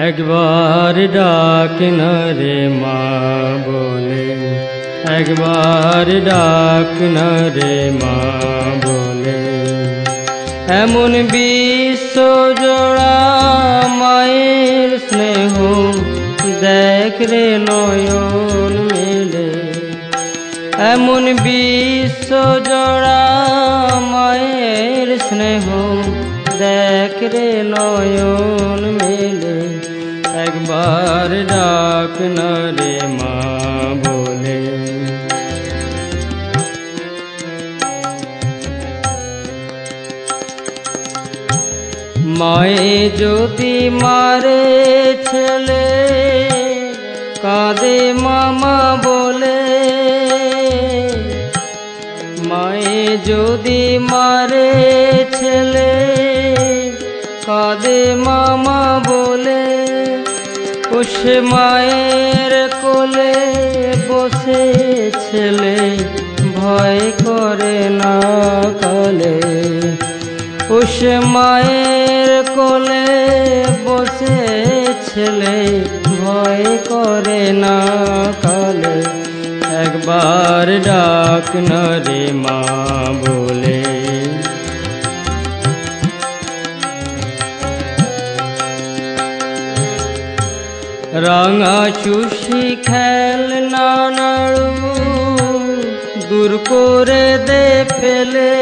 একবার ডাক না রে মা বলে, একবার ডাক না রে মা বলে। এমন বিশ্ব জোড়া মায়ের স্নেহ দেখ রে নয়ন মেলে। এমন বিশ্ব জোড়া মায়ের স্নেহ দেখ রে নয়ন মেলে। একবার ডাক না রে মা বলে। মায়ে যদি মারে ছেলে কাঁদে মামা বলে। মায়ে যদি মারে ছেলে কাঁদে মামা বলে। সে মায়ের কোলে বসে ছেলে ভয় করে না কালে। সে মায়ের কোলে বসে ছেলে ভয় করে না কালে। একবার ডাক না রে মা বলে। রাঙা চুষি খেলনা নাড়ু দূর করে দে ফেলে।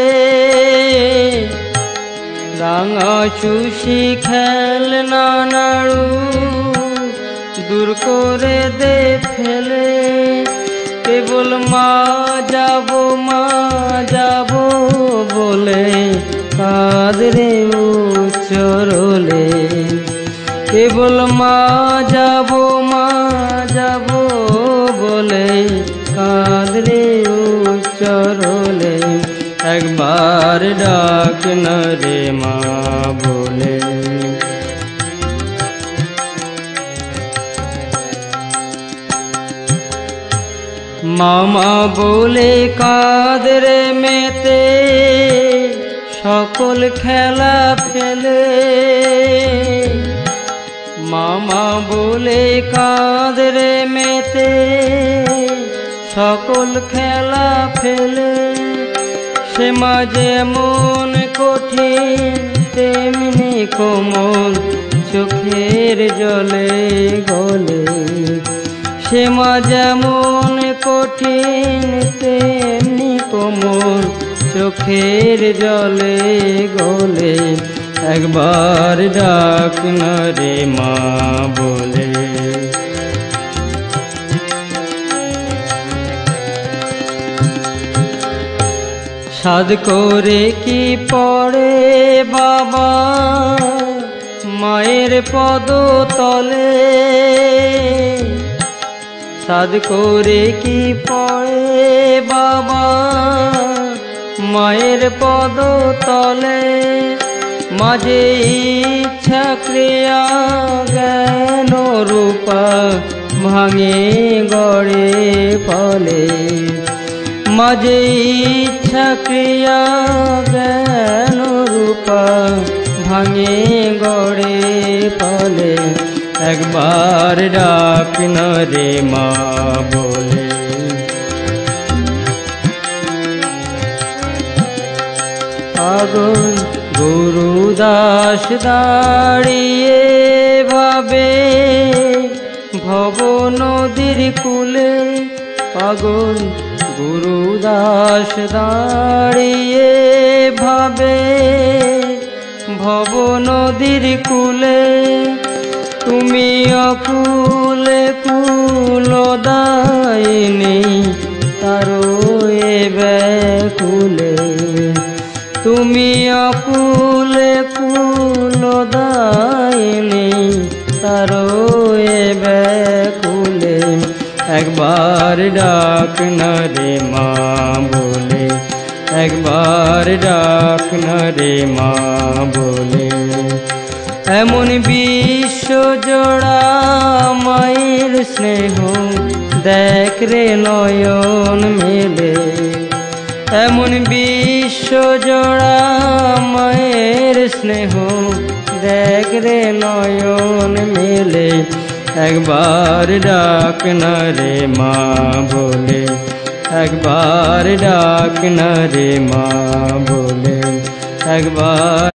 রাঙা চুষি খেলনা নাড়ু দূর করে দে ফেলে। কেবল মা যাব বলে কাঁদরে উচ্চরলে। কেবল মা যাব বলে কাঁদরে উচ্চরলে। একবার ডাক না রে মা বলে। মামা বলে কাঁদরে মেতে সকল খেলা ফেলে। মামা বলে কাঁদরে মেতে সকল খেলা ফেলে। সে মা যেমন কঠিন তেমনি কোমল চোখের জলে গলে। সে মা যেমন কঠিন তেমনি কোমল চোখের জলে গলে। একবার ডাক না রে মা বলে। সাধ করে কি পড়ে বাবা মায়ের পদ তলে। সাধ করে কি পড়ে বাবা মায়ের পদ তলে। মাঝে ইচ্ছা ক্রিয়া জ্ঞান রূপা ভাঙে গড়ে ফলে। মাঝে ইচ্ছা ক্রিয়া জ্ঞান রূপা ভাঙে গড়ে ফলে। একবার ডাক না রে মা বলে। পাগল গুরুদাস দাঁড়িয়ে ভাবে ভব নদীর কূলে। পাগল গুরুদাস দাঁড়িয়ে ভাবে ভব নদীর কূলে। তুমি অকুলে কুলদায়িনী তারো এ ব্যাকুলে। তুমি অকুলে কুলদায়িনী তারো এ ব্যাকুলে। একবার ডাক না রে মা বলে। একবার ডাক না রে মা বলে। এমন বিশ্ব জোড়া মায়ের স্নেহ দেখ রে নয়ন মেলে। এমন বিশ্ব বিশ্বজোড়া মায়ের স্নেহ দেখ রে নয়ন মেলে, একবার ডাক না রে মা বলে, একবার ডাক না রে মা বলে, একবার।